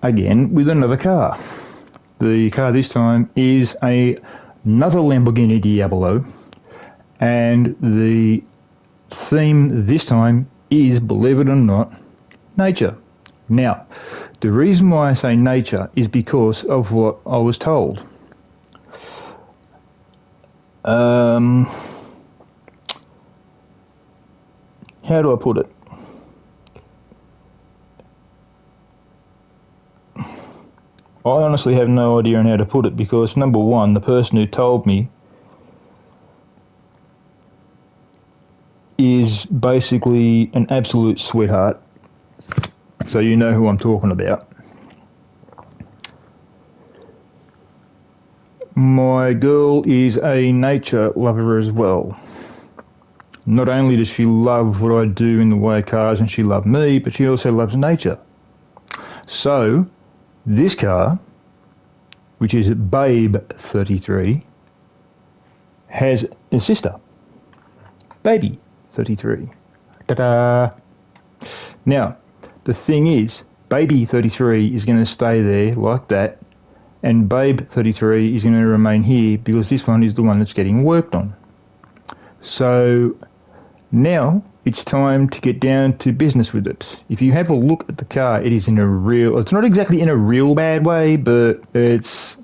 again with another car. The car this time is another Lamborghini Diablo, and the theme this time is, believe it or not, nature. Now, the reason why I say nature is because of what I was told. How do I put it? I honestly have no idea on how to put it, because number one, the person who told me is basically an absolute sweetheart, so you know who I'm talking about. My girl is a nature lover as well. Not only does she love what I do in the way of cars and she loves me, but she also loves nature. So, this car, which is Babe 33, has a sister, Baby 33. Ta-da! Now, the thing is, Baby 33 is going to stay there like that, and Babe 33 is going to remain here because this one is the one that's getting worked on. So, now it's time to get down to business with it. If you have a look at the car, it is it's not exactly in a real bad way, but it's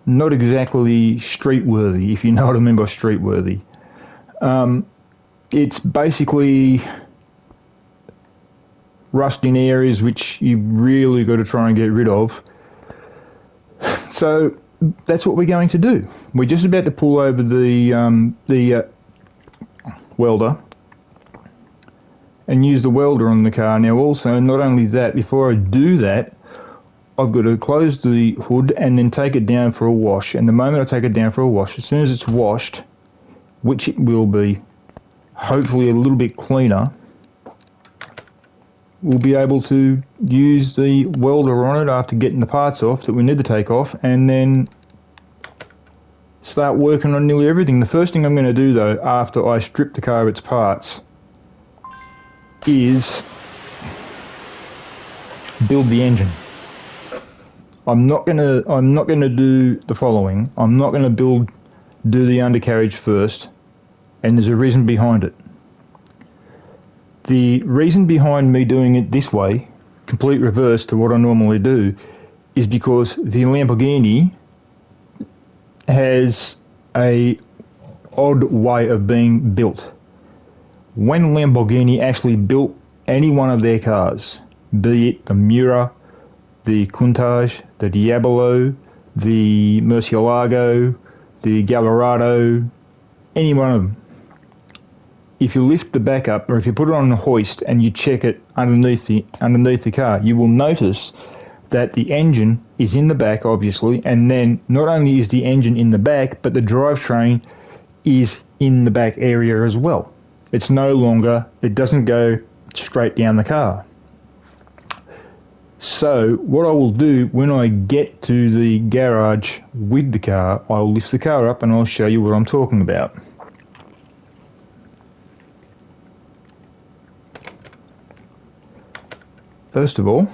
not exactly street worthy, if you know what I mean by street worthy. It's basically rust in areas which you really got to try and get rid of. So that's what we're going to do. We're just about to pull over the welder and use the welder on the car. Now also, not only that, before I do that, I've got to close the hood and then take it down for a wash. And the moment I take it down for a wash, as soon as it's washed, which it will be, hopefully a little bit cleaner, we'll be able to use the welder on it after getting the parts off that we need to take off, and then start working on nearly everything. The first thing I'm going to do though, after I strip the car of its parts, is build the engine. I'm not gonna do the following. I'm not gonna do the undercarriage first, and there's a reason behind it. The reason behind me doing it this way, complete reverse to what I normally do, is because the Lamborghini has a odd way of being built. When Lamborghini actually built any one of their cars, be it the Miura, the Countach, the Diablo, the Murcielago, the Gallardo, any one of them, if you lift the back up, or if you put it on a hoist and you check it underneath the car, you will notice that the engine is in the back, obviously, and then not only is the engine in the back, but the drivetrain is in the back area as well. It's no longer, it doesn't go straight down the car. So what I will do when I get to the garage with the car, I'll lift the car up and I'll show you what I'm talking about. First of all,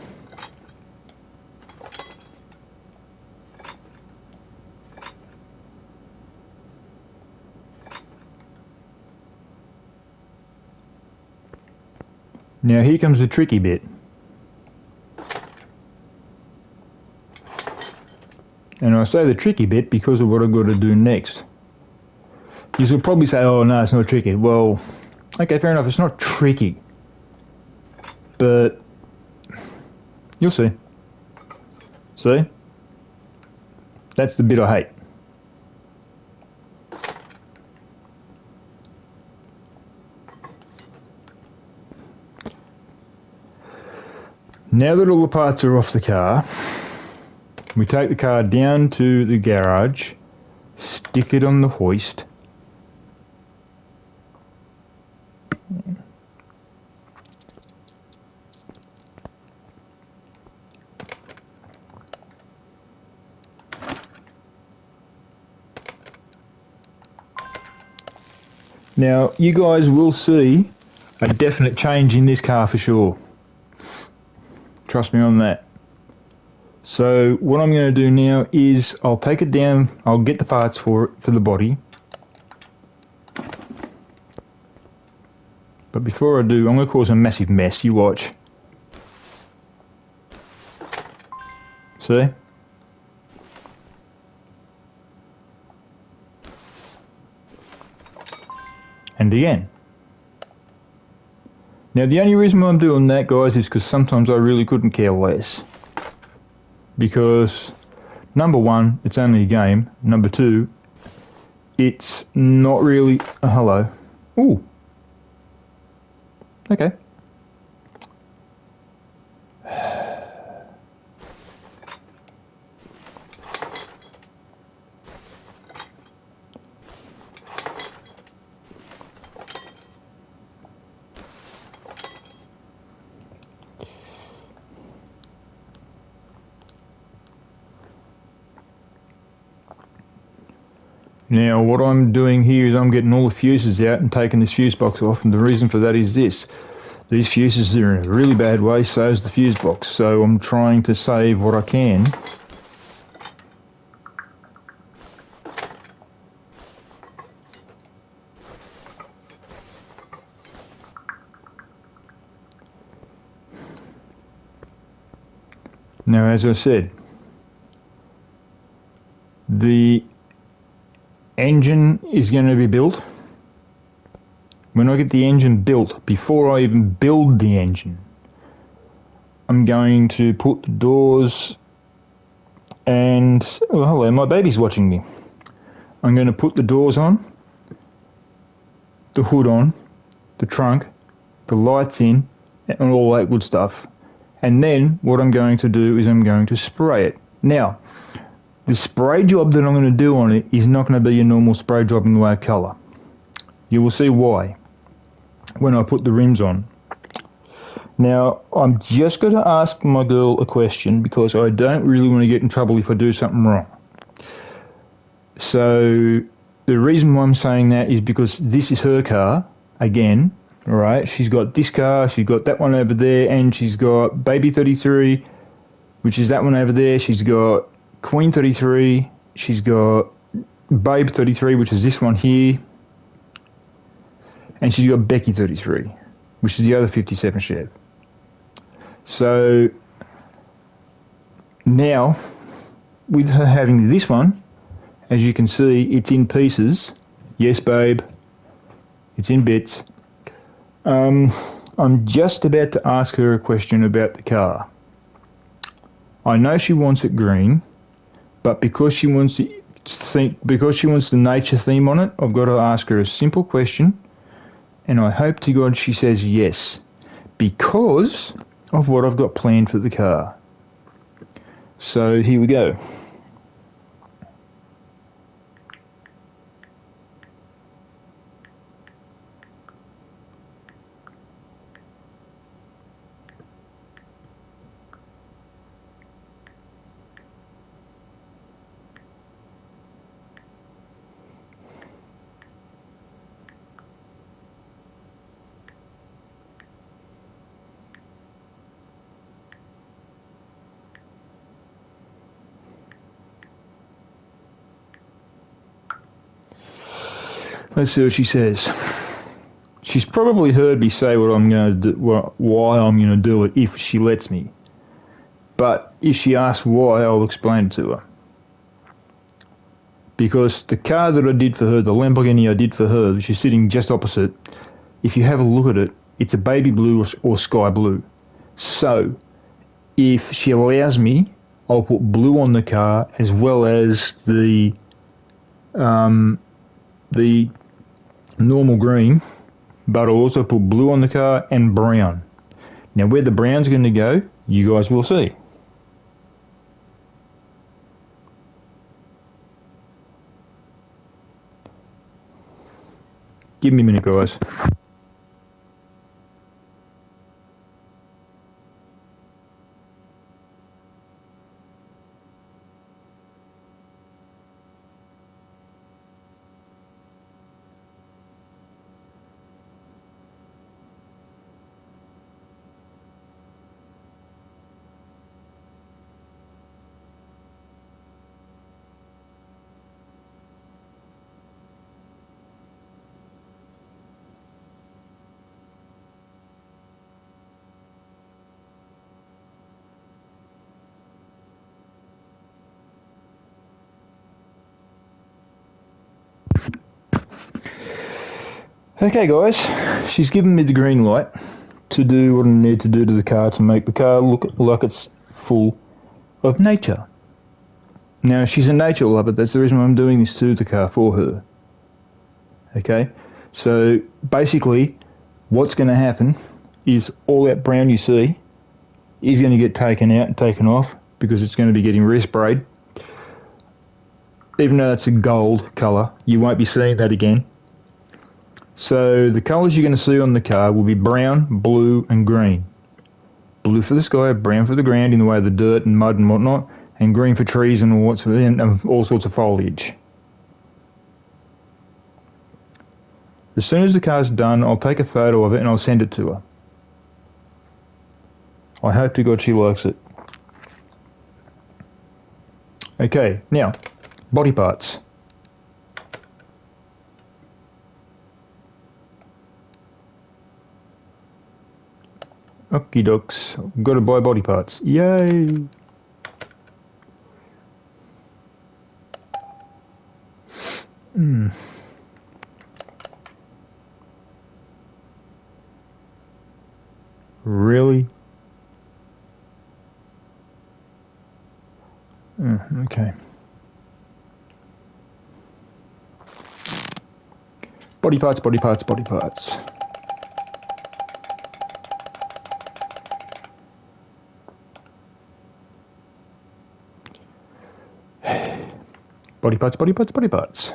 now here comes the tricky bit. And I say the tricky bit because of what I've got to do next. You'll probably say, oh no, it's not tricky. Well, okay, fair enough, it's not tricky. But you'll see. See? That's the bit I hate. Now that all the parts are off the car, we take the car down to the garage, stick it on the hoist, now you guys will see a definite change in this car for sure. Trust me on that. So what I'm going to do now is I'll take it down, I'll get the parts for it, for the body. But before I do, I'm going to cause a massive mess, you watch. See? And again. Now the only reason why I'm doing that, guys, is because sometimes I really couldn't care less. Because, number one, it's only a game. Number two, it's not really... hello. Ooh. Okay. Now what I'm doing here is I'm getting all the fuses out and taking this fuse box off, and the reason for that is this. These fuses are in a really bad way, so is the fuse box, so I'm trying to save what I can. Now as I said, the engine is going to be built. When I get the engine built, before I even build the engine, I'm going to put the doors and... oh, hello, my baby's watching me. I'm going to put the doors on, the hood on, the trunk, the lights in, and all that good stuff. And then what I'm going to do is I'm going to spray it. Now, the spray job that I'm going to do on it is not going to be a normal spray job in the way of colour. You will see why when I put the rims on. Now, I'm just going to ask my girl a question because I don't really want to get in trouble if I do something wrong. So, the reason why I'm saying that is because this is her car, again, alright? She's got this car, she's got that one over there, and she's got Baby 33, which is that one over there. She's got Queen 33, she's got Babe 33, which is this one here, and she's got Becky 33, which is the other 57 Chev. So now, with her having this one, as you can see, it's in pieces. Yes, babe, it's in bits. I'm just about to ask her a question about the car. I know she wants it green, but because she wants the nature theme on it, I've got to ask her a simple question, and I hope to God she says yes, because of what I've got planned for the car. So here we go. Let's see what she says. She's probably heard me say what I'm going to do, why I'm going to do it if she lets me. But if she asks why, I'll explain it to her. Because the car that I did for her, the Lamborghini I did for her, which is sitting just opposite, if you have a look at it, it's a baby blue or sky blue. So, if she allows me, I'll put blue on the car as well as the normal green, but I'll also put blue on the car and brown. Now where the brown's going to go, you guys will see. Give me a minute, guys. Okay guys, she's given me the green light to do what I need to do to the car to make the car look like it's full of nature. Now she's a nature lover, that's the reason why I'm doing this to the car for her. Okay, so basically what's going to happen is all that brown you see is going to get taken out and taken off because it's going to be getting resprayed. Even though it's a gold colour, you won't be seeing that again. So the colours you're going to see on the car will be brown, blue and green. Blue for the sky, brown for the ground in the way of the dirt and mud and whatnot, and green for trees and all sorts of foliage. As soon as the car's done, I'll take a photo of it and I'll send it to her. I hope to God she likes it. Okay, now, body parts. Okie dokes, got to buy body parts. Yay! Really? Okay. Body parts, body parts, body parts. Body parts, body parts, body parts.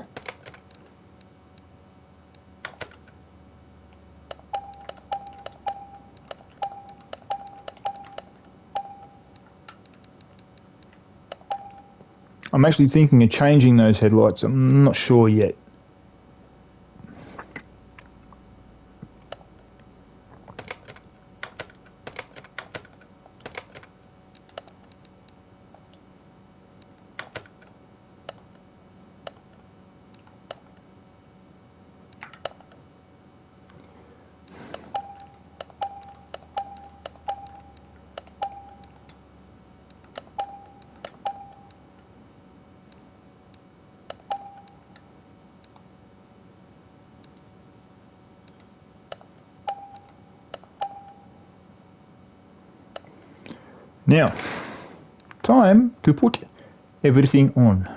I'm actually thinking of changing those headlights. I'm not sure yet. Now, time to put everything on.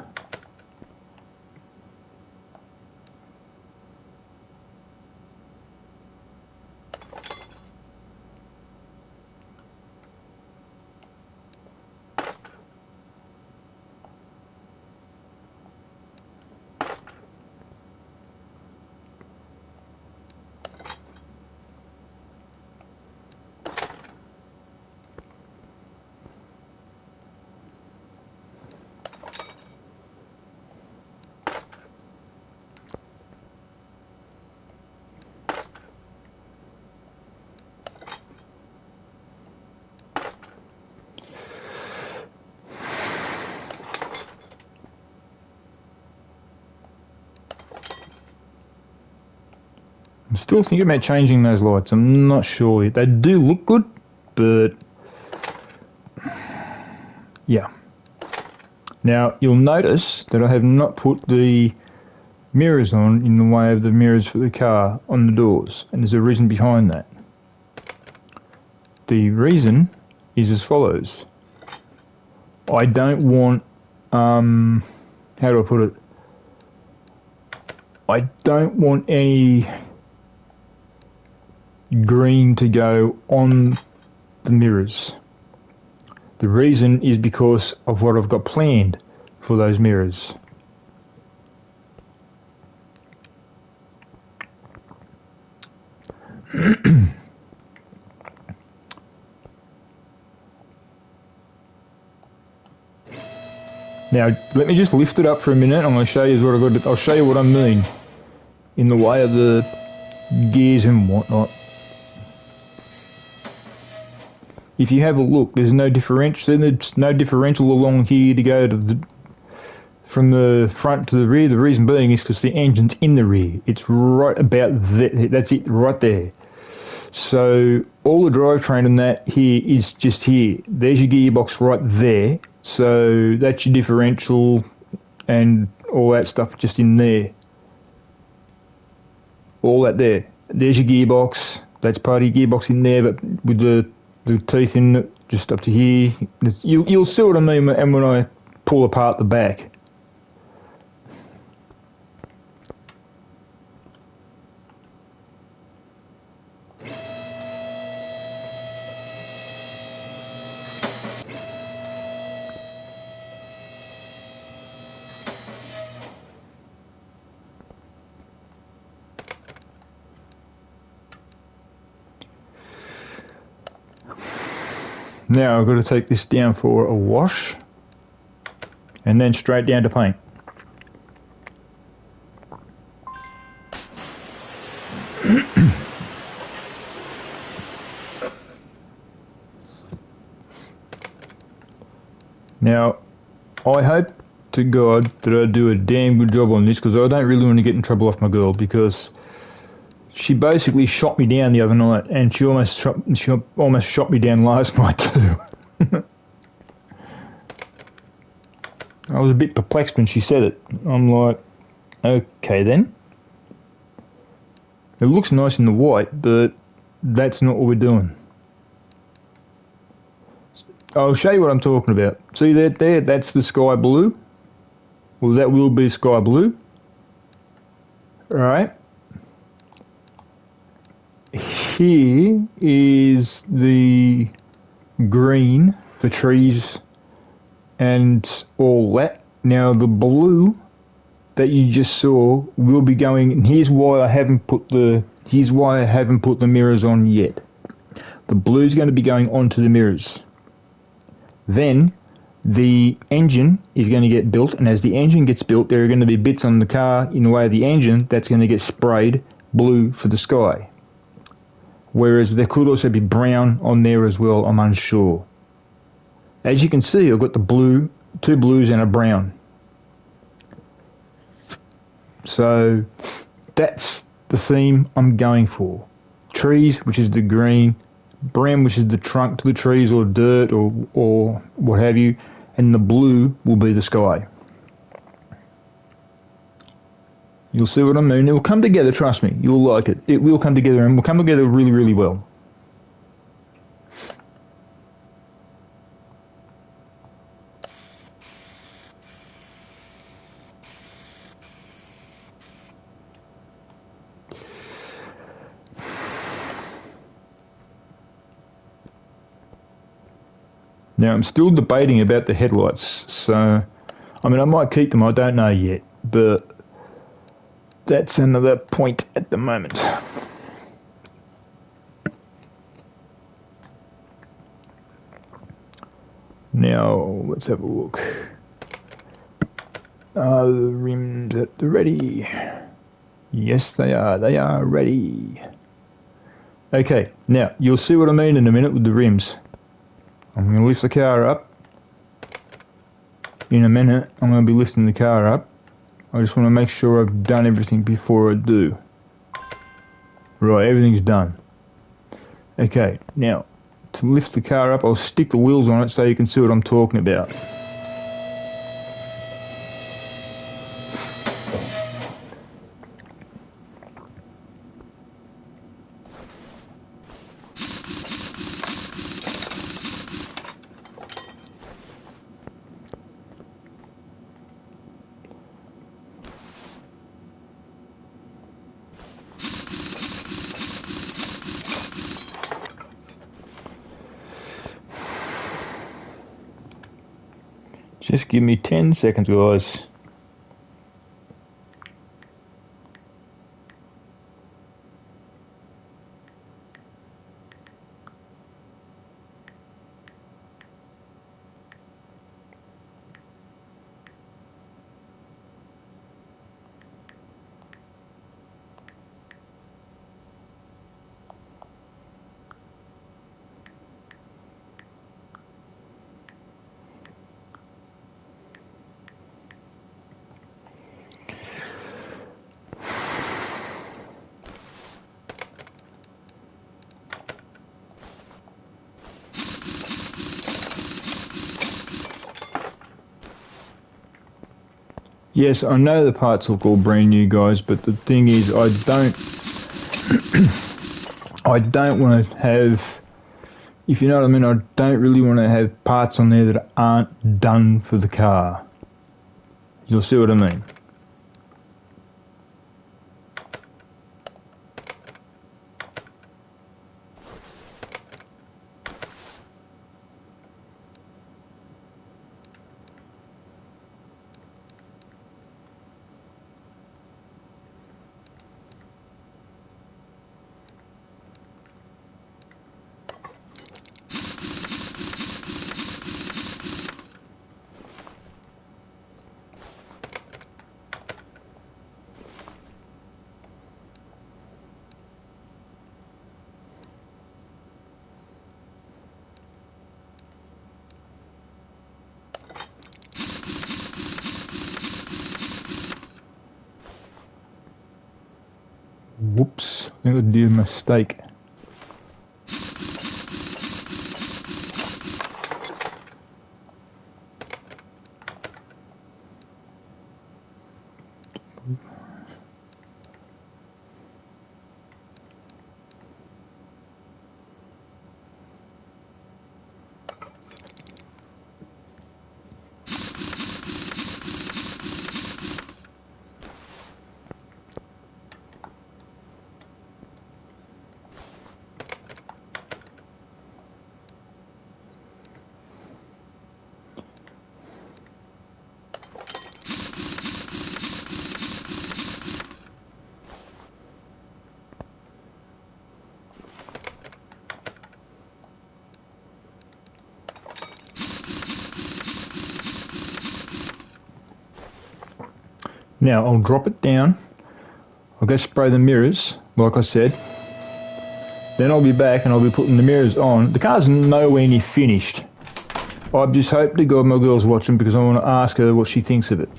I'm still thinking about changing those lights. I'm not sure yet. They do look good, but yeah. Now, you'll notice that I have not put the mirrors on in the way of the mirrors for the car on the doors, and there's a reason behind that. The reason is as follows. I don't want, how do I put it? I don't want any green to go on the mirrors. The reason is because of what I've got planned for those mirrors. Now, let me just lift it up for a minute. I'm going to show you what I've got. I'll show you what I mean in the way of the gears and whatnot. If you have a look, there's no differential. There's no differential along here to go to from the front to the rear. The reason being is because the engine's in the rear. It's right about there. That's it, right there. So all the drivetrain and that here is just here. There's your gearbox right there. So that's your differential and all that stuff just in there. all that there. There's your gearbox. That's part of your gearbox in there, but with the teeth in it, just up to here. You'll see what I mean when I pull apart the back. Now I've got to take this down for a wash and then straight down to paint. Now I hope to God that I do a damn good job on this, because I don't really want to get in trouble off my girl, because she basically shot me down the other night, and she almost shot me down last night too. I was a bit perplexed when she said it. I'm like, okay then. It looks nice in the white, but that's not what we're doing. I'll show you what I'm talking about. See that there? That's the sky blue. Well, that will be sky blue. Alright. Here is the green for trees and all that. Now the blue that you just saw will be going, and here's why I haven't put the mirrors on yet. The blue is going to be going onto the mirrors. Then the engine is going to get built, and as the engine gets built, there are going to be bits on the car in the way of the engine that's going to get sprayed blue for the sky. Whereas there could also be brown on there as well, I'm unsure. As you can see, I've got the blue, two blues and a brown. So that's the theme I'm going for. Trees, which is the green, brown, which is the trunk to the trees or dirt or what have you, and the blue will be the sky. You'll see what I mean. It will come together, trust me. You'll like it. It will come together, and will come together really, really well. Now, I'm still debating about the headlights, so, I mean, I might keep them, I don't know yet, but that's another point at the moment. Now, let's have a look. Are the rims at the ready? Yes, they are ready. Okay, now, you'll see what I mean in a minute with the rims. I'm going to lift the car up. In a minute, I'm going to be lifting the car up. I just want to make sure I've done everything before I do. Right, everything's done. Okay, now, to lift the car up, I'll stick the wheels on it so you can see what I'm talking about. Just give me 10 seconds, guys. Yes, I know the parts look all brand new, guys, but the thing is, I don't I don't want to have, if you know what I mean, I don't really want to have parts on there that aren't done for the car. You'll see what I mean. Whoops, I think I did a mistake. Now I'll drop it down, I'll go spray the mirrors, like I said, then I'll be back and I'll be putting the mirrors on. The car's nowhere near finished. I just hope to God my girl's watching because I want to ask her what she thinks of it.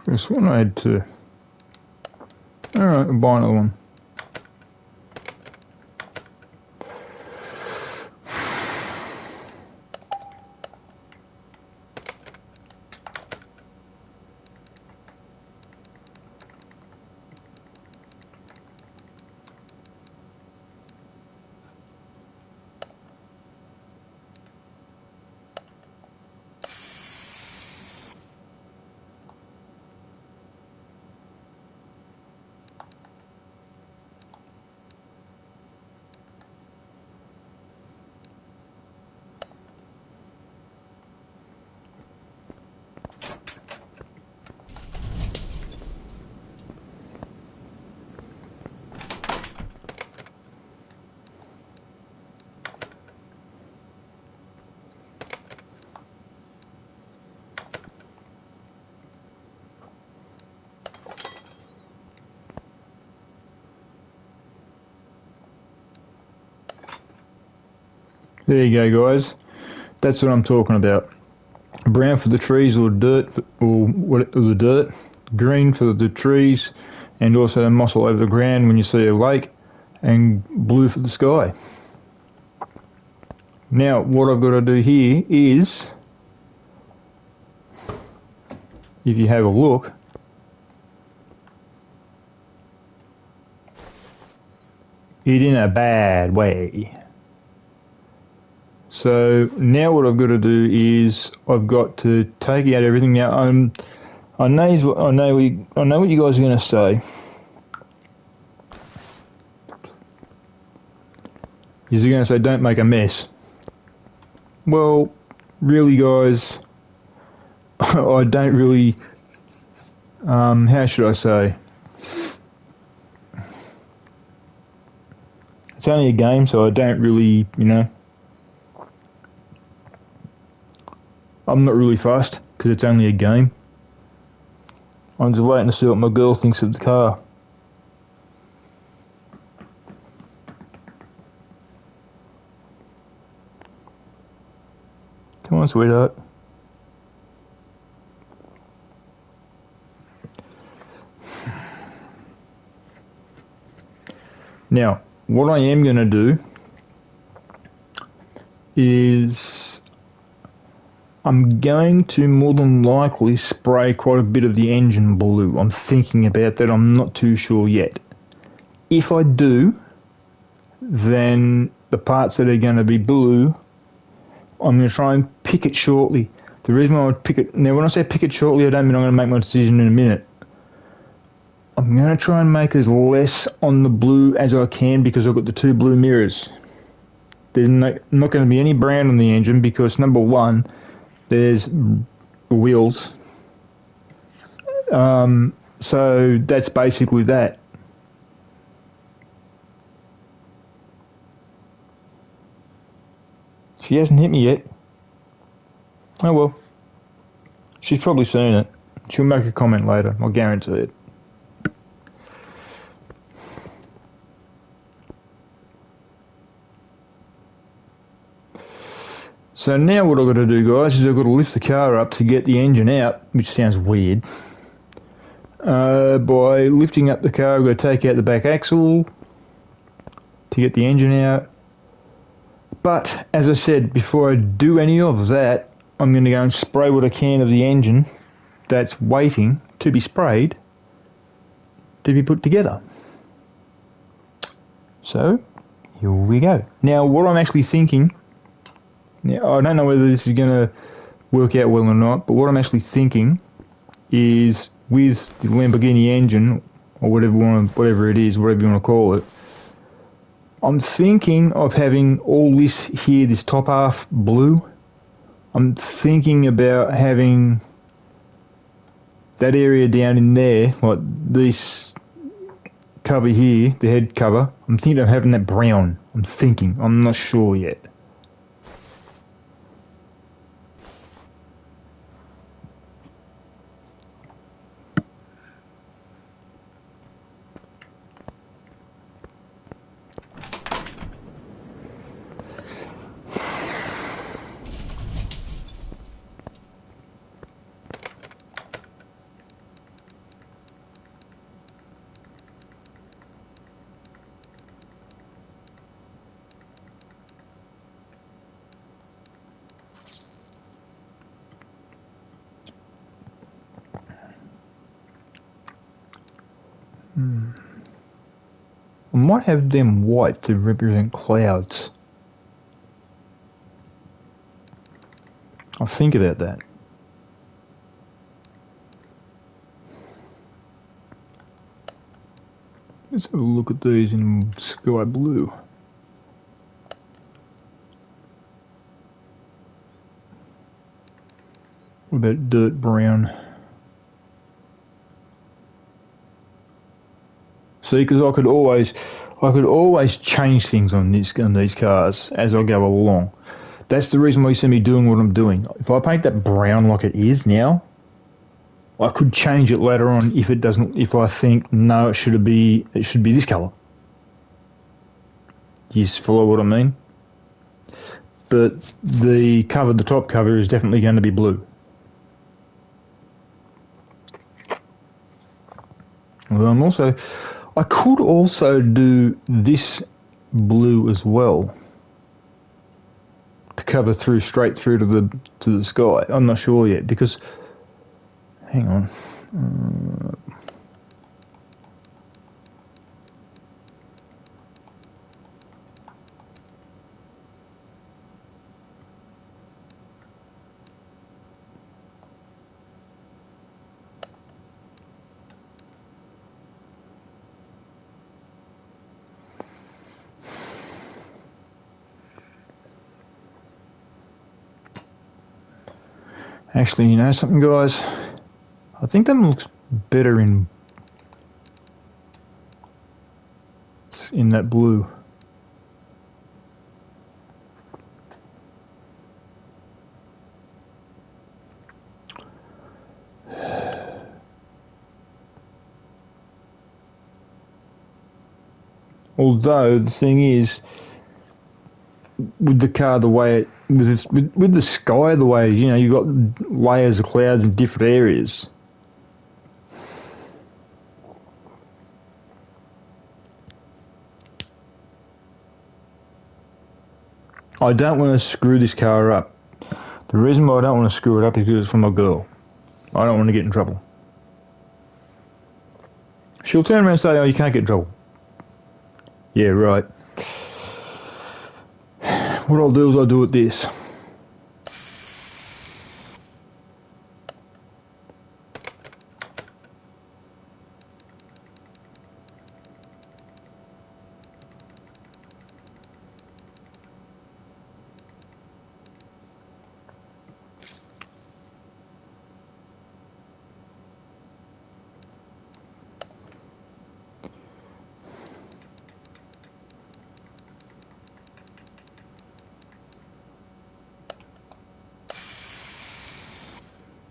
This one I had two. Alright, I'll buy another one. There you go, guys. That's what I'm talking about. Brown for the trees or dirt, or the dirt. Green for the trees, and also the moss all over the ground when you see a lake, and blue for the sky. Now, what I've got to do here is, if you have a look, it in a bad way. So now what I've got to do is I've got to take out everything. Now I know what you guys are going to say. You're going to say don't make a mess. Well, really, guys, I don't really. How should I say? It's only a game, so I don't really, I'm not really fussed because it's only a game. I'm just waiting to see what my girl thinks of the car. Come on, sweetheart. Now, what I am going to do is I'm going to more than likely spray quite a bit of the engine blue. I'm thinking about that. I'm not too sure yet. If I do, then the parts that are going to be blue, I'm going to try and pick it shortly. The reason why I would pick it... Now, when I say pick it shortly, I don't mean I'm going to make my decision in a minute. I'm going to try and make as less on the blue as I can because I've got the two blue mirrors. There's not going to be any brown on the engine because, number one, there's wheels. So that's basically that. She hasn't hit me yet. Oh well. She's probably seen it. She'll make a comment later, I guarantee it. So now what I've got to do, guys, is I've got to lift the car up to get the engine out, which sounds weird. By lifting up the car, I've got to take out the back axle to get the engine out. But, as I said, before I do any of that, I'm going to go and spray what I can of the engine that's waiting to be sprayed to be put together. So, here we go. Now, what I'm actually thinking... Now, I don't know whether this is going to work out well or not, but what I'm actually thinking is with the Lamborghini engine, or whatever it is, whatever you want to call it, I'm thinking of having all this here, this top half blue. I'm thinking about having that area down in there, like this cover here, the head cover. I'm thinking of having that brown. I'm not sure yet. I might have them white to represent clouds. I'll think about that. Let's have a look at these in sky blue. What about dirt brown? See, because I could always change things on these cars as I go along. That's the reason why you see me doing what I'm doing. If I paint that brown like it is now, I could change it later on if it doesn't. If I think no, it should be this color. You follow what I mean? But the top cover is definitely going to be blue. Well, I could also do this blue as well to cover straight through to the sky. I'm not sure yet because, hang on, Actually, you know something, guys? I think that looks better in that blue. Although the thing is, with the car the way it, with the sky the way, you know, you've got layers of clouds in different areas. I don't want to screw this car up. The reason why I don't want to screw it up is because it's for my girl. I don't want to get in trouble. She'll turn around and say, oh, you can't get in trouble. Yeah, right. What I'll do is I'll do it this.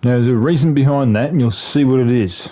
Now, there's a reason behind that, and you'll see what it is.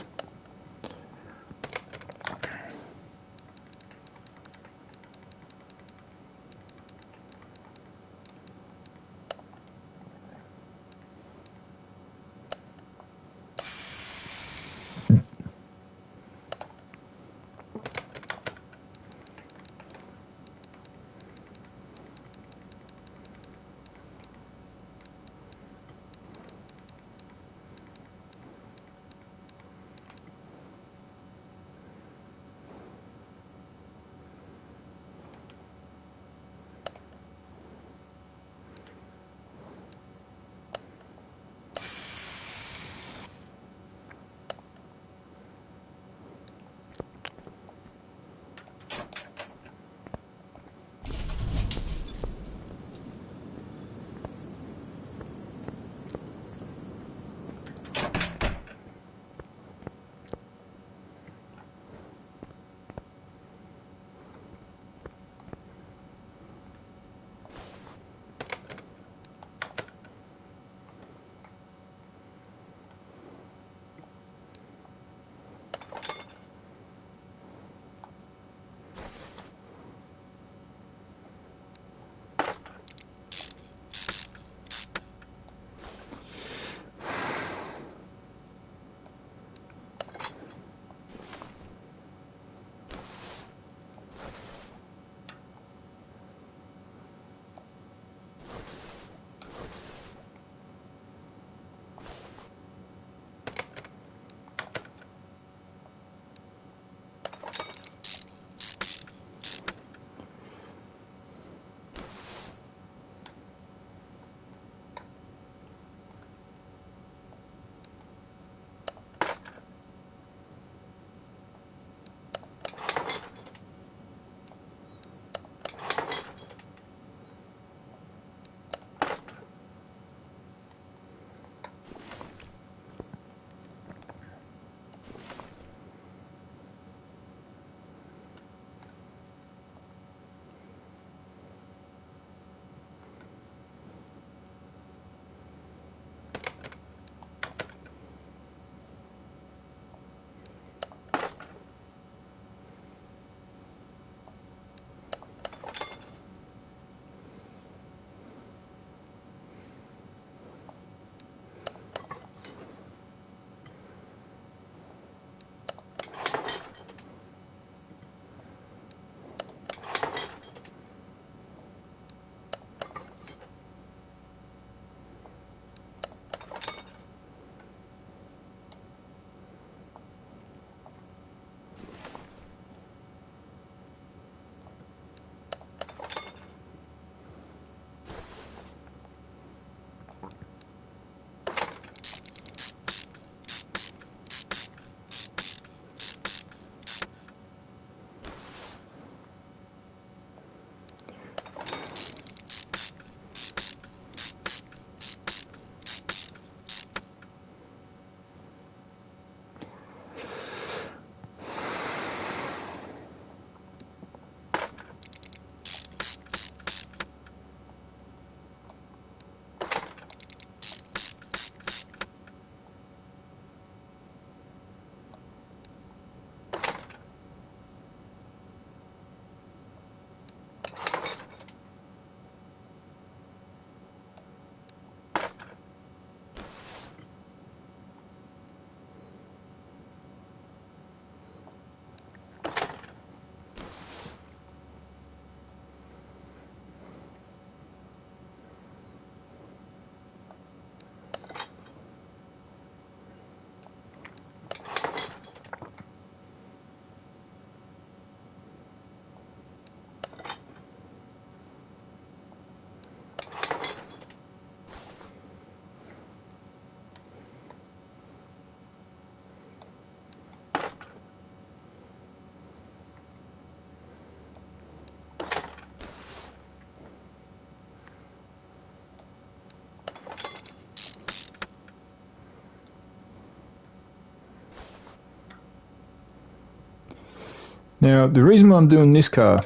Now, the reason why I'm doing this car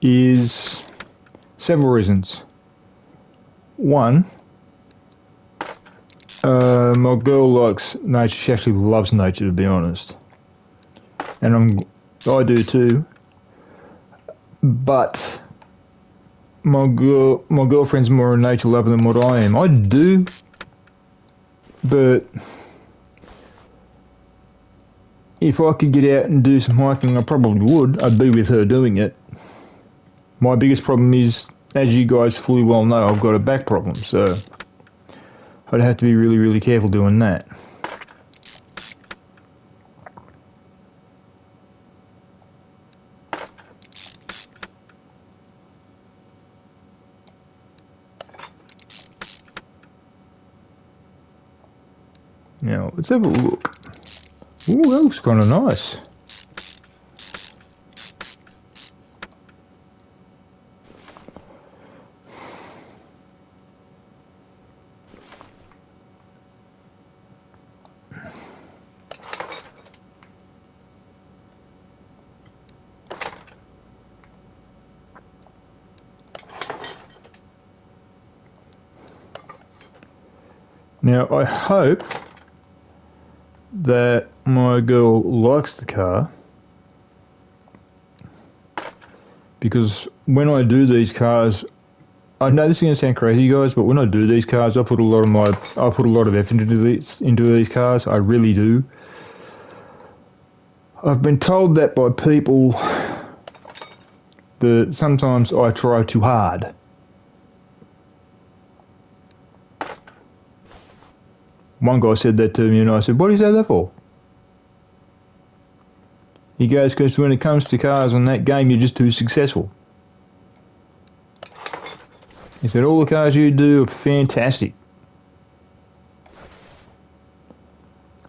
is several reasons. One, my girl likes nature. She actually loves nature, to be honest, and I do too. But my girlfriend's more a nature lover than what I am. I do, but if I could get out and do some hiking, I probably would. I'd be with her doing it. My biggest problem is, as you guys fully well know, I've got a back problem, so I'd have to be really, really careful doing that. Now, let's have a look. Ooh, that looks kind of nice. Now, I hope that my girl likes the car, because when I do these cars, I know this is going to sound crazy, guys, but when I do these cars, I put a lot of effort into these cars. I really do. I've been told that by people that sometimes I try too hard. One guy said that to me, and I said, "What do you say that for?" He goes, "Because when it comes to cars on that game, you're just too successful." He said, "All the cars you do are fantastic."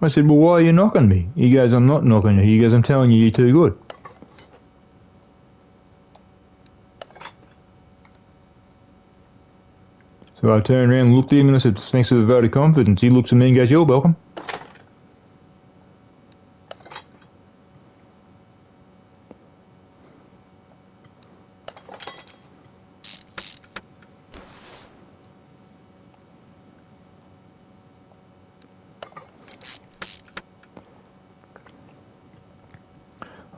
I said, "Well, why are you knocking me?" He goes, "I'm not knocking you." He goes, "I'm telling you, you're too good." So I turned around and looked at him and I said, "Thanks for the vote of confidence." He looks at me and goes, "You're welcome."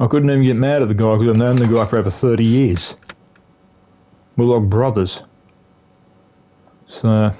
I couldn't even get mad at the guy because I've known the guy for over 30 years. We're like brothers. So...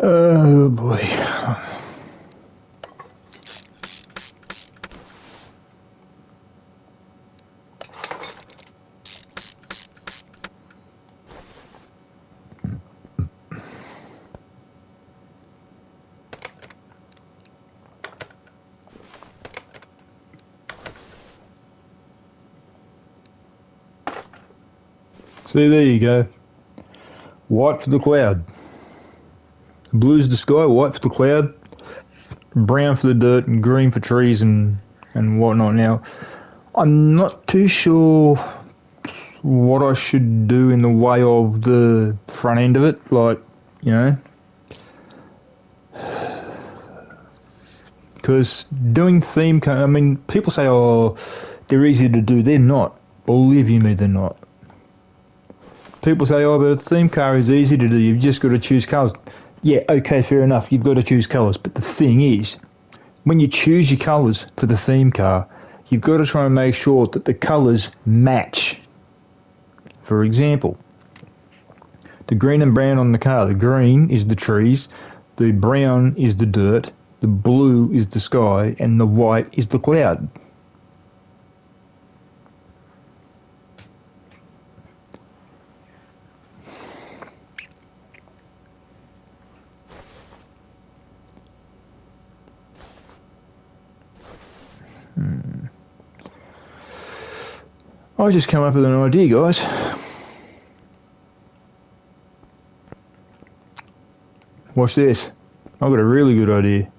Oh boy. See, there you go. White for the cloud. Blue's the sky, white for the cloud, brown for the dirt, and green for trees and whatnot. Now, I'm not too sure what I should do in the way of the front end of it, like, you know, because doing theme, I mean, people say, oh, they're easy to do. They're not. Believe you me, they're not. People say, oh, but a theme car is easy to do. You've just got to choose colours. Yeah, okay, fair enough. You've got to choose colours. But the thing is, when you choose your colours for the theme car, you've got to try and make sure that the colours match. For example, the green and brown on the car. The green is the trees, the brown is the dirt, the blue is the sky, and the white is the cloud. I just come up with an idea, guys. Watch this. I've got a really good idea.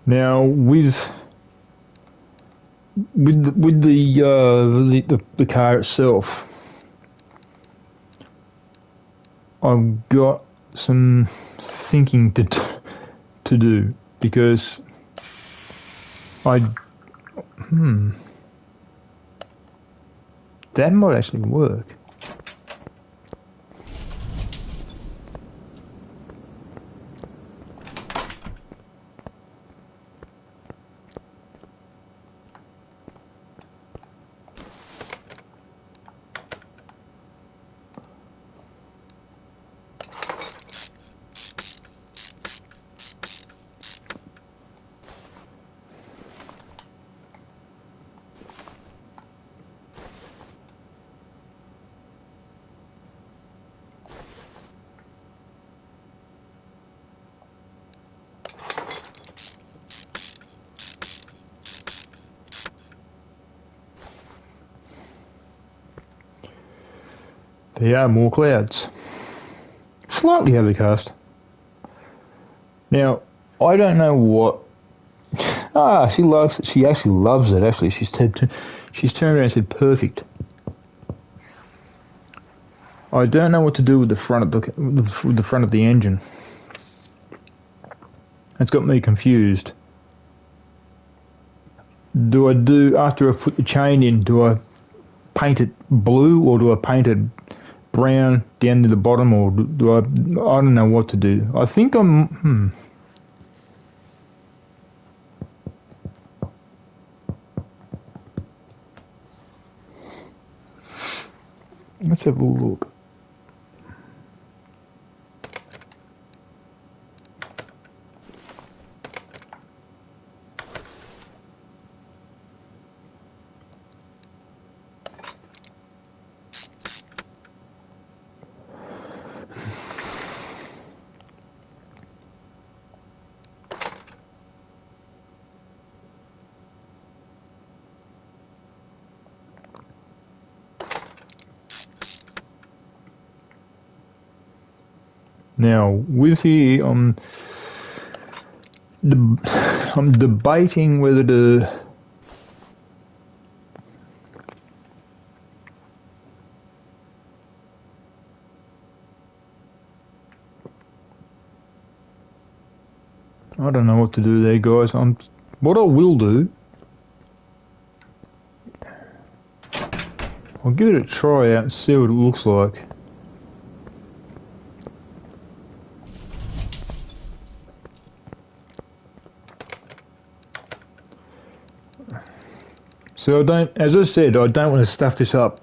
Now, with the car itself, I've got some thinking to do, because that might actually work. There are more clouds. Slightly overcast. Now, I don't know what... she loves it. She actually loves it, actually. She's turned around and said, perfect. I don't know what to do with the front of the engine. It's got me confused. After I put the chain in, do I paint it blue, or do I paint it brown down to the bottom, or do I don't know what to do. I think let's have a look. Now, with here, I'm debating whether to I don't know what to do there, guys. What I will do I'll give it a try out and see what it looks like. So as I said, I don't want to stuff this up.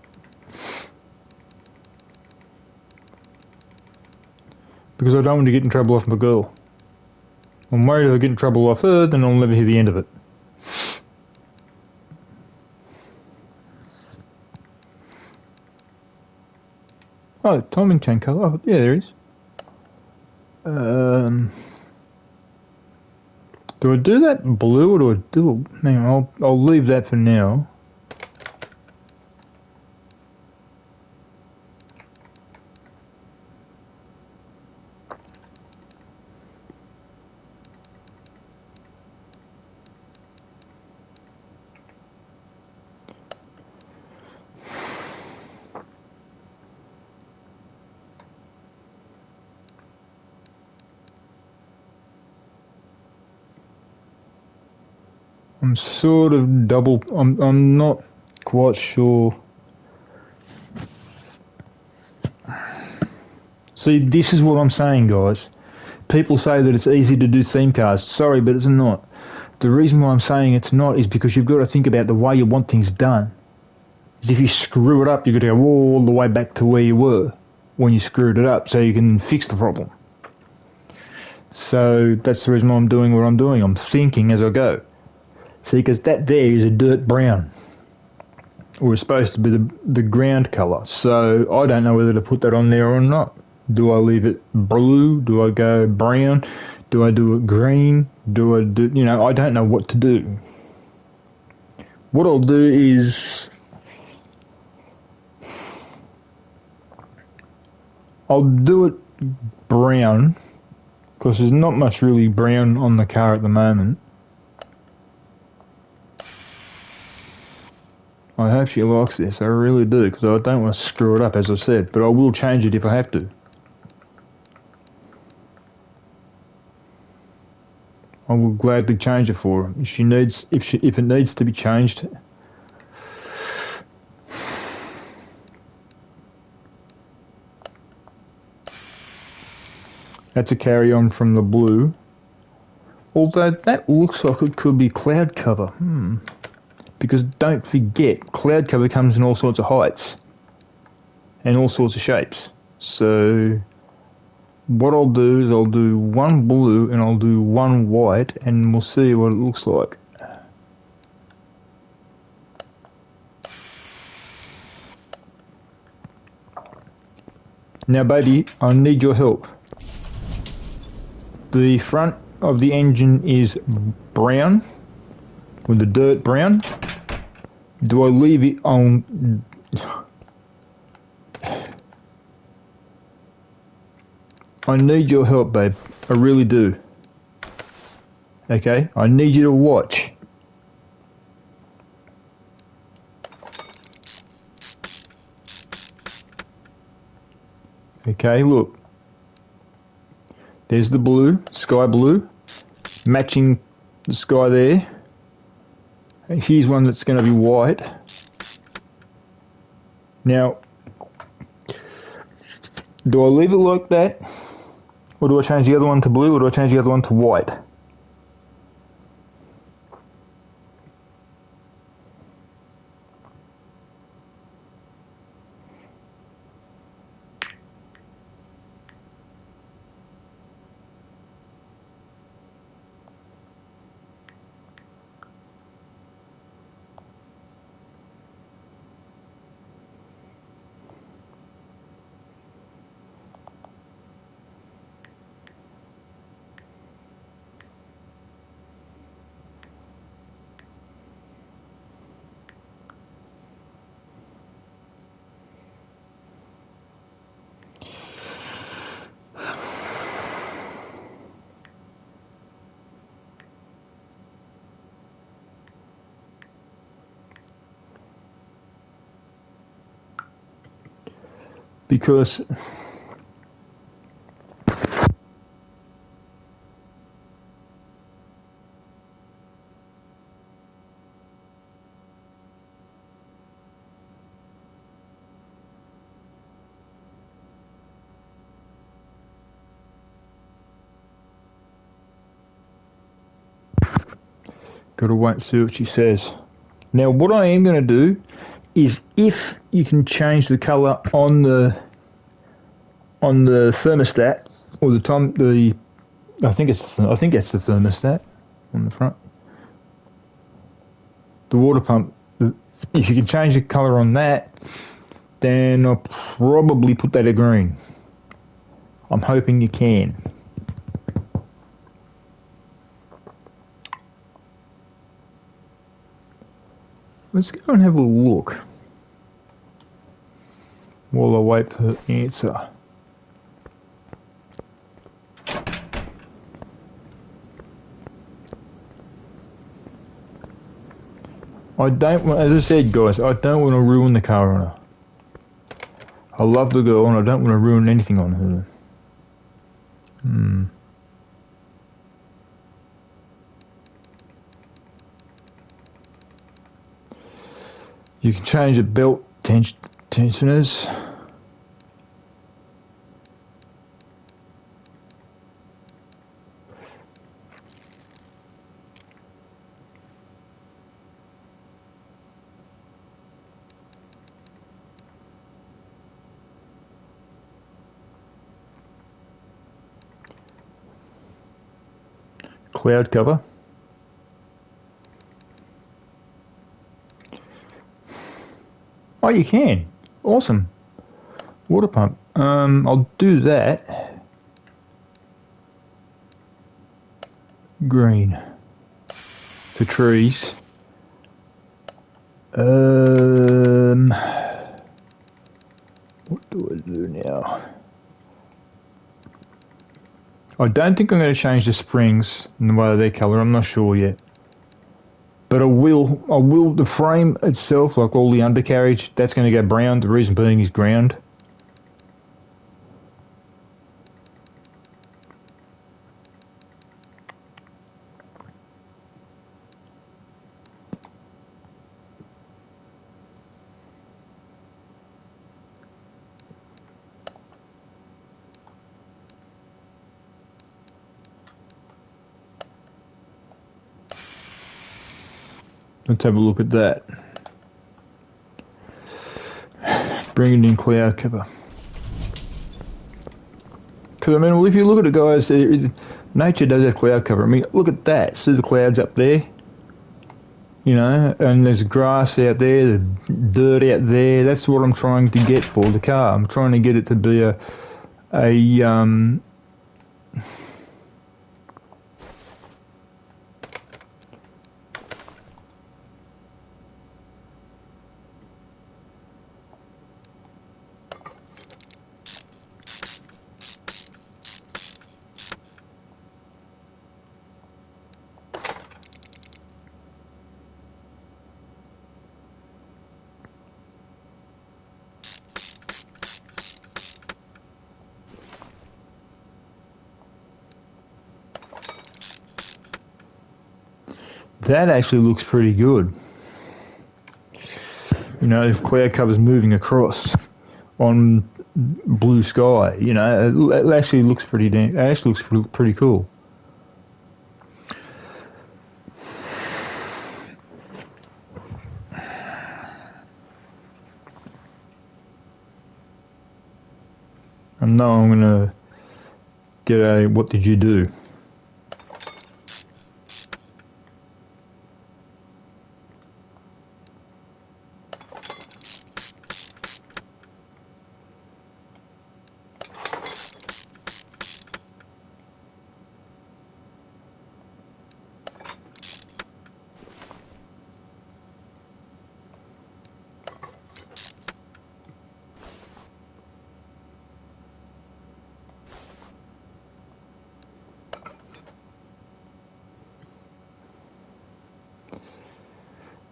Because I don't want to get in trouble off my girl. I'm worried if I get in trouble off her, then I'll never hear the end of it. Oh, timing chain colour. Oh, yeah, there is. Do I do that blue or do I do it? Hang on, I'll leave that for now. I'm sort of I'm not quite sure. See, this is what I'm saying, guys. People say that it's easy to do theme cars. Sorry, but it's not. The reason why I'm saying it's not is because you've got to think about the way you want things done. Because if you screw it up, you've got to go all the way back to where you were when you screwed it up so you can fix the problem. So that's the reason why I'm doing what I'm doing. I'm thinking as I go. See, because that there is a dirt brown. Or it's supposed to be the ground colour. So I don't know whether to put that on there or not. Do I leave it blue? Do I go brown? Do I do it green? Do I do, I don't know what to do. What I'll do is I'll do it brown because there's not much really brown on the car at the moment. I hope she likes this, I really do, because I don't want to screw it up, as I said, but I will change it if I have to. I will gladly change it for her if it needs to be changed. That's a carry on from the blue. Although that looks like it could be cloud cover. Because don't forget, cloud cover comes in all sorts of heights and all sorts of shapes. So what I'll do is I'll do one blue and I'll do one white and we'll see what it looks like. Now baby, I need your help. The front of the engine is brown, with the dirt brown. Do I leave it on... I need your help, babe. I really do. Okay? I need you to watch. Okay, look. There's the blue, sky blue, matching the sky there. Here's one that's going to be white. Now, do I leave it like that? Or do I change the other one to blue, or do I change the other one to white? Because Gotta wait and see what she says. Now, what I am going to do is, if you can change the colour on the thermostat, or I think it's the thermostat on the front, the water pump. If you can change the colour on that, then I'll probably put that a green. I'm hoping you can. Let's go and have a look while I wait for her answer. As I said, guys, I don't want to ruin the car on her. I love the girl and I don't want to ruin anything on her. You can change the belt tensioners. Cloud cover. Oh, you can. Awesome. Water pump. I'll do that. Green. For trees. What do I do now? I don't think I'm going to change the springs in the way of their colour. I'm not sure yet. But I will, the frame itself, like all the undercarriage, that's going to go brown. The reason being is ground. Let's have a look at that. Bring it in cloud cover. Because, I mean, well, if you look at it, guys, nature does have cloud cover. I mean, look at that. See the clouds up there? You know, and there's grass out there, there's dirt out there. That's what I'm trying to get for the car. I'm trying to get it to be that actually looks pretty good. You know, if cloud cover's moving across on blue sky, you know, it actually looks pretty cool. And now I'm gonna get a what did you do?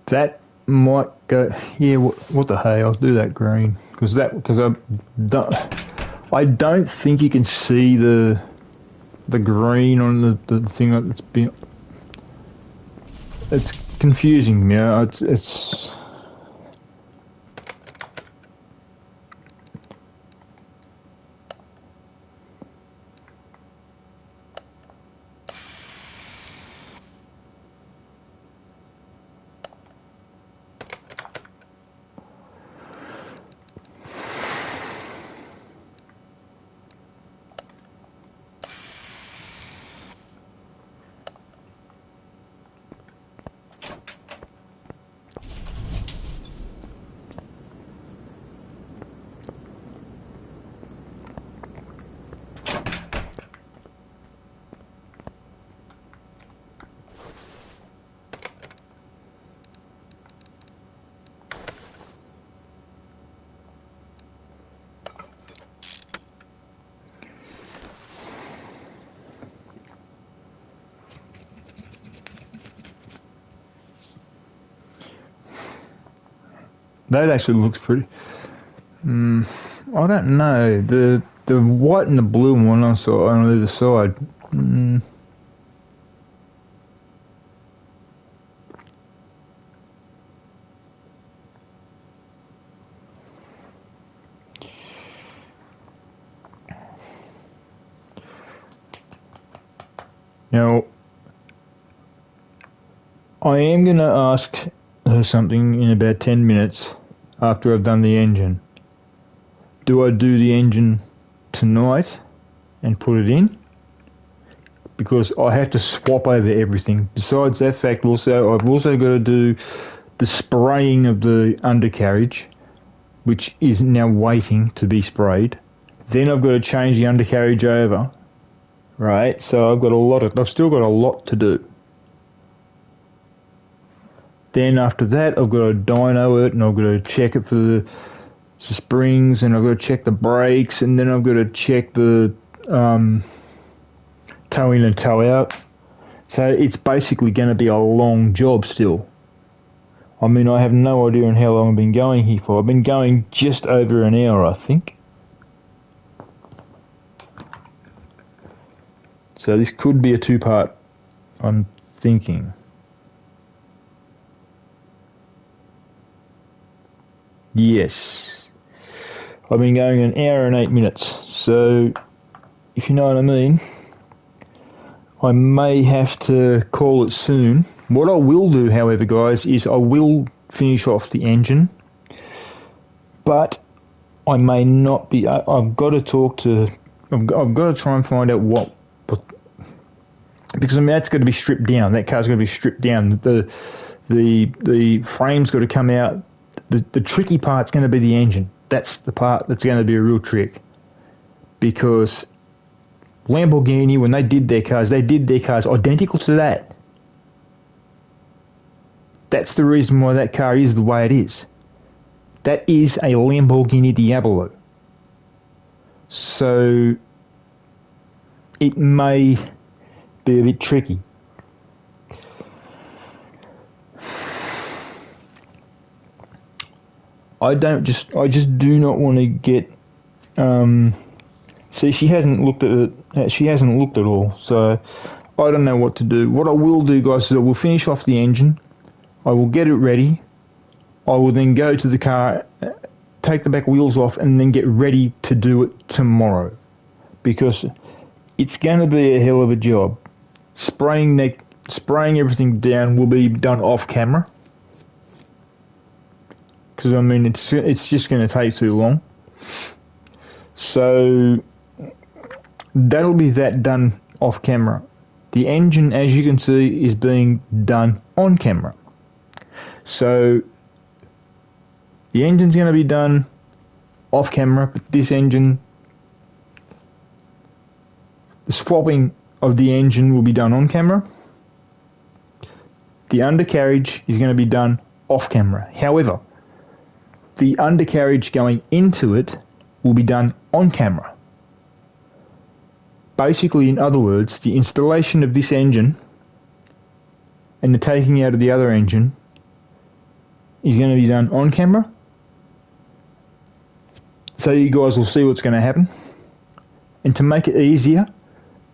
That might go. Yeah, what the hey? I'll do that green because I don't think you can see the green on the thing that's been. It's confusing, yeah. It's. That actually looks pretty. I don't know. The white and the blue one I saw on either side. Now, I am going to ask her something in about 10 minutes after I've done the engine. Do I do the engine tonight and put it in? Because I have to swap over everything. Besides that fact, I've also got to do the spraying of the undercarriage, which is now waiting to be sprayed. Then I've got to change the undercarriage over, right? So I've still got a lot to do. Then after that, I've got to dyno it, and I've got to check it for the springs, and I've got to check the brakes, and then I've got to check the toe in and toe out. So it's basically going to be a long job still. I mean, I have no idea on how long I've been going here for. I've been going just over an hour, I think. So this could be a two-part, I'm thinking. Yes. I've been going an hour and 8 minutes. So, if you know what I mean, I may have to call it soon. What I will do, however, guys, is I will finish off the engine. But I may not be... I've got to talk to... I've got to try and find out what... Because, I mean, that's got to be stripped down. That car's got to be stripped down. The frame's got to come out. The tricky part's going to be the engine. That's the part that's going to be a real trick. Because Lamborghini, when they did their cars identical to that. That's the reason why that car is the way it is. That is a Lamborghini Diablo. So it may be a bit tricky. I just do not want to get. See, she hasn't looked at it. She hasn't looked at all, so I don't know what to do. What I will do, guys, is I will finish off the engine. I will get it ready. I will then go to the car, take the back wheels off, and then get ready to do it tomorrow, because it's going to be a hell of a job. Spraying everything down will be done off camera. Because, I mean, it's just going to take too long. So, that'll be that done off camera. The engine, as you can see, is being done on camera. So, the engine's going to be done off camera, but this engine, the swapping of the engine will be done on camera. The undercarriage is going to be done off camera. However, the undercarriage going into it will be done on camera. Basically, in other words, the installation of this engine and the taking out of the other engine is going to be done on camera. So you guys will see what's going to happen. And to make it easier,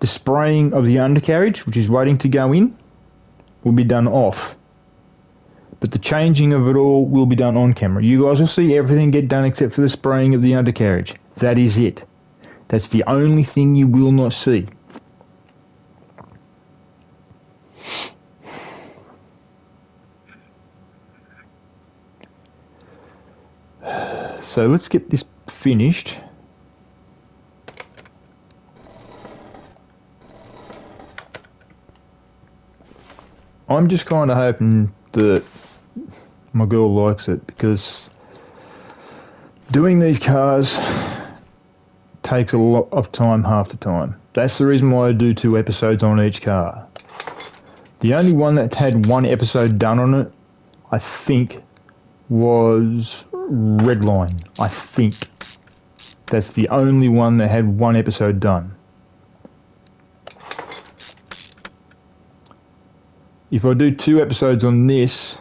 the spraying of the undercarriage, which is waiting to go in, will be done off. But the changing of it all will be done on camera. You guys will see everything get done except for the spraying of the undercarriage. That is it. That's the only thing you will not see. So let's get this finished. I'm just kind of hoping that my girl likes it, because doing these cars takes a lot of time half the time. That's the reason why I do 2 episodes on each car. The only one that had 1 episode done on it, I think, was Redline. I think. That's the only one that had 1 episode done. If I do 2 episodes on this,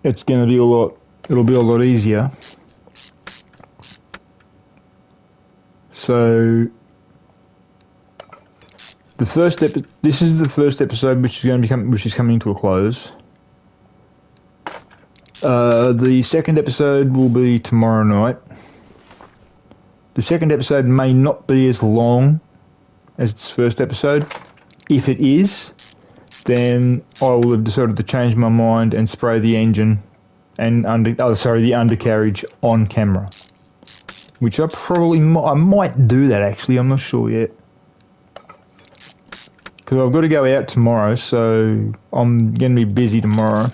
it's going to be a lot. It'll be a lot easier. So this is the first episode, which is coming to a close. The second episode will be tomorrow night. The second episode may not be as long as its first episode. If it is, then I will have decided to change my mind and spray the engine and the undercarriage on camera. Which I might do that actually. I'm not sure yet. Because I've got to go out tomorrow, so I'm going to be busy tomorrow.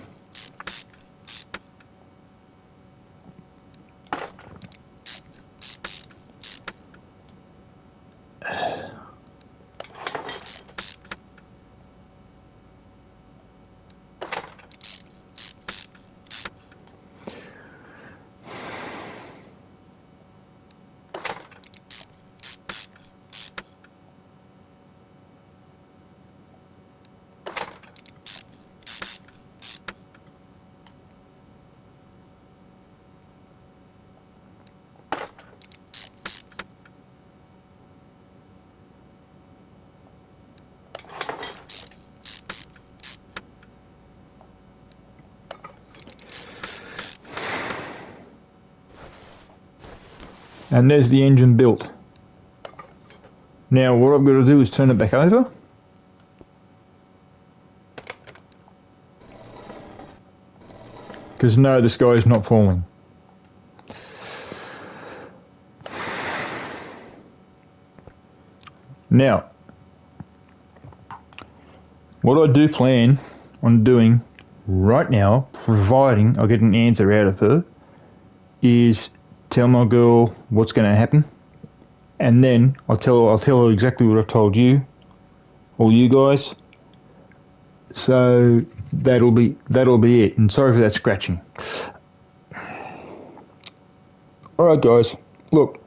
And there's the engine built. Now what I've got to do is turn it back over. Because no, the sky is not falling. Now, what I do plan on doing right now, providing I get an answer out of her, is tell my girl what's going to happen, and then I'll tell her exactly what I've told you, all you guys. So that'll be it. And sorry for that scratching. All right, guys. Look,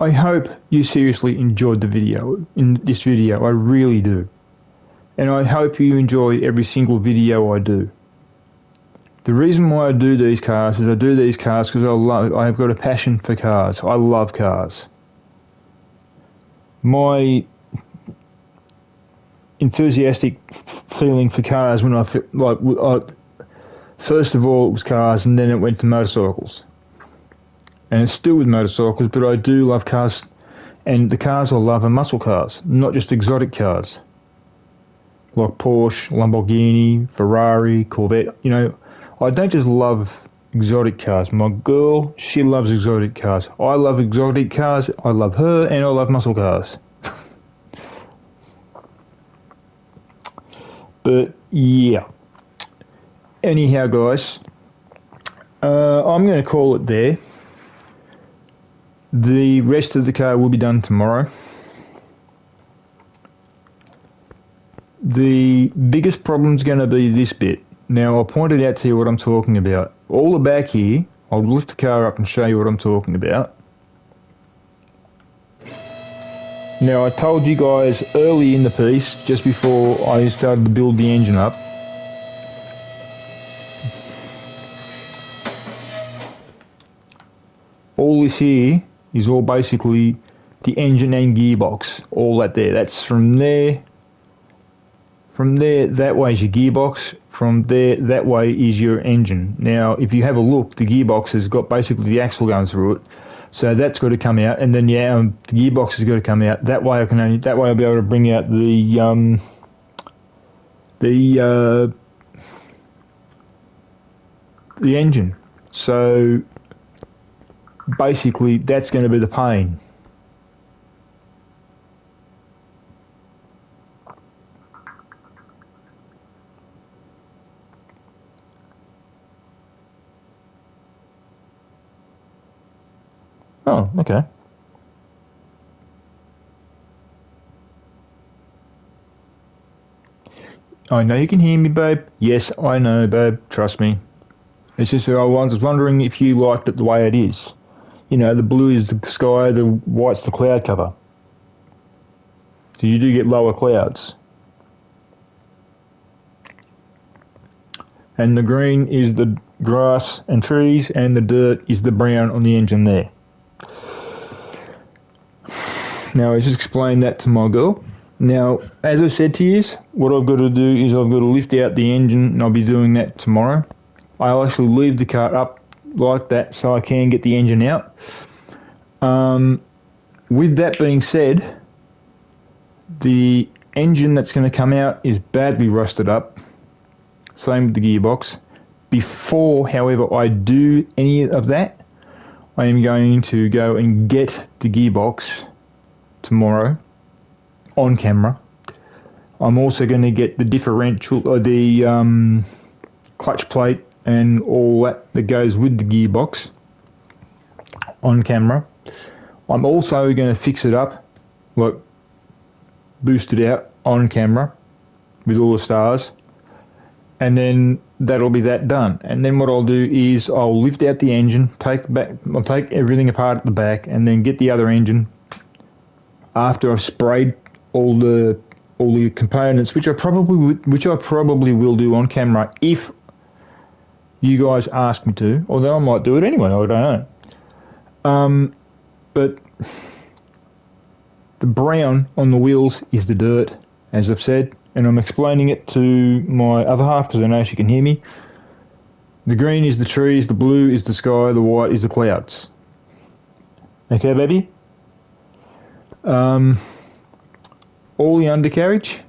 I hope you seriously enjoyed the video. In this video, I really do, and I hope you enjoy every single video I do. The reason why I do these cars is I do these cars because I've got a passion for cars. I love cars. My enthusiastic feeling for cars when first of all it was cars, and then it went to motorcycles. And it's still with motorcycles, but I do love cars, and the cars I love are muscle cars, not just exotic cars. Like Porsche, Lamborghini, Ferrari, Corvette, you know. I don't just love exotic cars. My girl, she loves exotic cars. I love exotic cars. I love her, and I love muscle cars. But yeah. Anyhow, guys, I'm going to call it there. The rest of the car will be done tomorrow. The biggest problem is going to be this bit. Now, I'll point it out to you what I'm talking about. All the back here, I'll lift the car up and show you what I'm talking about. Now, I told you guys early in the piece, just before I started to build the engine up, all this here is all basically the engine and gearbox. All that there. That's from there. From there, that way is your gearbox. From there, that way is your engine. Now, if you have a look, the gearbox has got basically the axle going through it. So that's got to come out, and then the gearbox has got to come out. That way I'll be able to bring out the engine. So basically, that's going to be the pain. Oh, okay. I know you can hear me, babe. Yes, I know, babe. Trust me. It's just that I was wondering if you liked it the way it is. You know, the blue is the sky, the white's the cloud cover. So you do get lower clouds. And the green is the grass and trees, and the dirt is the brown on the engine there. Now, I just explained that to my girl. Now, as I said to you, what I've got to do is I've got to lift out the engine, and I'll be doing that tomorrow. I'll actually leave the car up like that so I can get the engine out. With that being said, the engine that's going to come out is badly rusted up. Same with the gearbox. Before, however, I do any of that, I am going to go and get the gearbox tomorrow on camera. I'm also going to get the differential, or the clutch plate and all that goes with the gearbox on camera. I'm also going to fix it up, like boost it out on camera with all the stars, and then that'll be that done. And then what I'll do is I'll lift out the engine, I'll take everything apart at the back, and then get the other engine after I've sprayed all the components, which I probably will do on camera if you guys ask me to, although I might do it anyway, I don't know. But the brown on the wheels is the dirt, as I've said, and I'm explaining it to my other half because I know she can hear me. The green is the trees, the blue is the sky, the white is the clouds. Okay, baby? All the undercarriage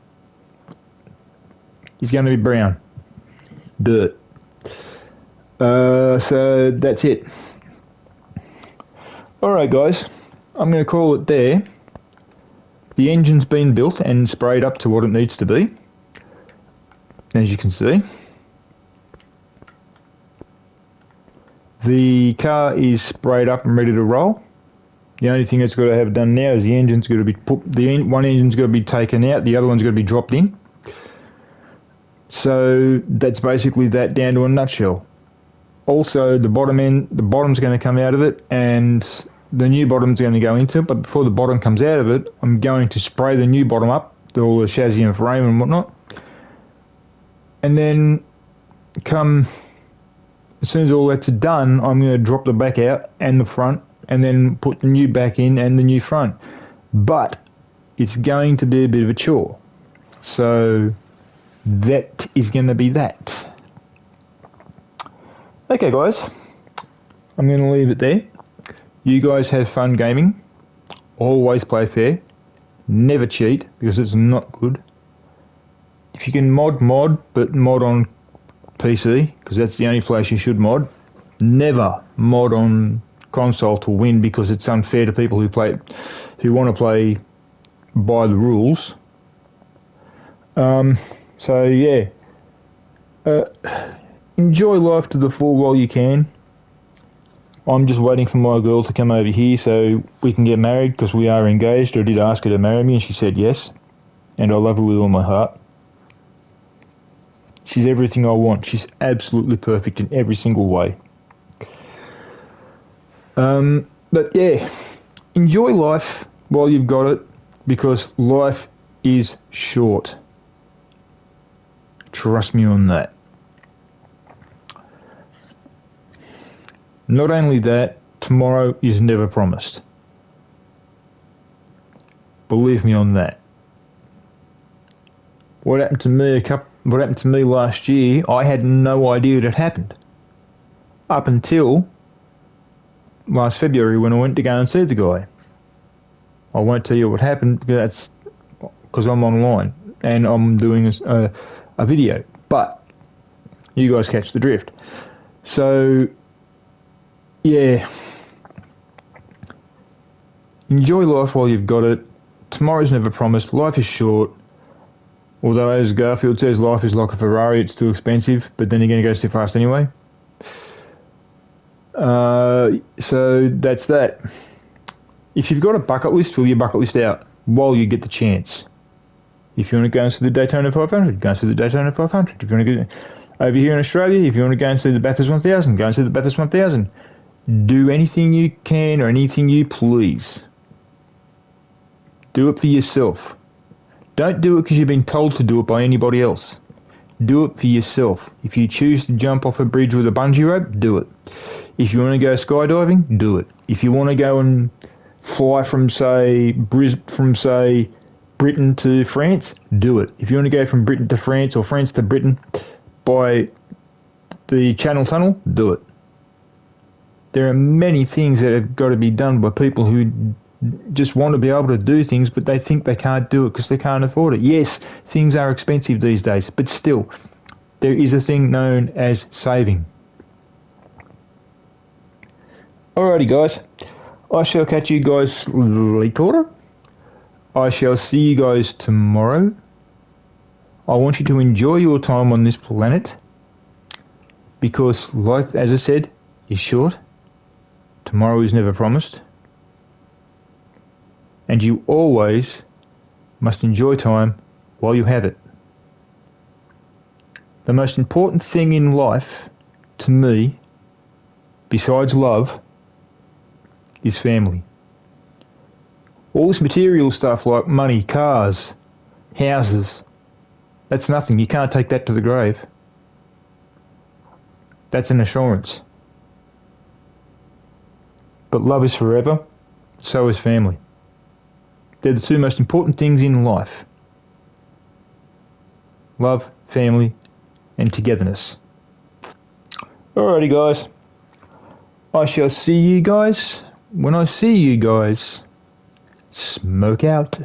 is going to be brown. Dirt. So that's it. Alright guys, I'm going to call it there. The engine's been built and sprayed up to what it needs to be, as you can see. The car is sprayed up and ready to roll. The only thing that's got to have done now is the engine's got to be one engine's got to be taken out, the other one's got to be dropped in. So that's basically that down to a nutshell. Also, the bottom's going to come out of it, and the new bottom's going to go into it. But before the bottom comes out of it, I'm going to spray the new bottom up, all the chassis and frame and whatnot. And then, as soon as all that's done, I'm going to drop the back out and the front, and then put the new back in and the new front. But it's going to be a bit of a chore. So that is going to be that. Okay guys, I'm going to leave it there. You guys have fun gaming. Always play fair. Never cheat, because it's not good. If you can mod, but mod on PC, because that's the only place you should mod. Never mod on console to win, because it's unfair to people who want to play by the rules. So yeah. Enjoy life to the full while you can. I'm just waiting for my girl to come over here so we can get married, because we are engaged. I did ask her to marry me and she said yes. And I love her with all my heart. She's everything I want. She's absolutely perfect in every single way. But yeah, enjoy life while you've got it, because life is short. Trust me on that. Not only that, tomorrow is never promised. Believe me on that. What happened to me last year, I had no idea it had happened. Up until last February, when I went to go and see the guy. I won't tell you what happened, because I'm online and I'm doing a video. But you guys catch the drift. So yeah, enjoy life while you've got it. Tomorrow's never promised. Life is short. Although, as Garfield says, life is like a Ferrari, it's too expensive, but then you're going to go too fast anyway. So that's that. If you've got a bucket list, fill your bucket list out while you get the chance. If you want to go and see the Daytona 500, go and see the Daytona 500. If you want to go over here in Australia, if you want to go and see the Bathurst 1000, go and see the Bathurst 1000. Do anything you can or anything you please. Do it for yourself. Don't do it because you've been told to do it by anybody else. Do it for yourself. If you choose to jump off a bridge with a bungee rope, do it. If you want to go skydiving, do it. If you want to go and fly from say Britain to France, do it. If you want to go from Britain to France or France to Britain by the Channel Tunnel, do it. There are many things that have got to be done by people who just want to be able to do things, but they think they can't do it because they can't afford it. Yes, things are expensive these days, but still, there is a thing known as saving. Alrighty, guys. I shall catch you guys later. I shall see you guys tomorrow. I want you to enjoy your time on this planet because life, as I said, is short. Tomorrow is never promised. And you always must enjoy time while you have it. The most important thing in life, to me, besides love, is family. All this material stuff like money, cars, houses, that's nothing. You can't take that to the grave. That's an assurance. But love is forever, so is family. They're the two most important things in life. Love, family, and togetherness. Alrighty, guys. I shall see you guys when I see you guys. Smoke out.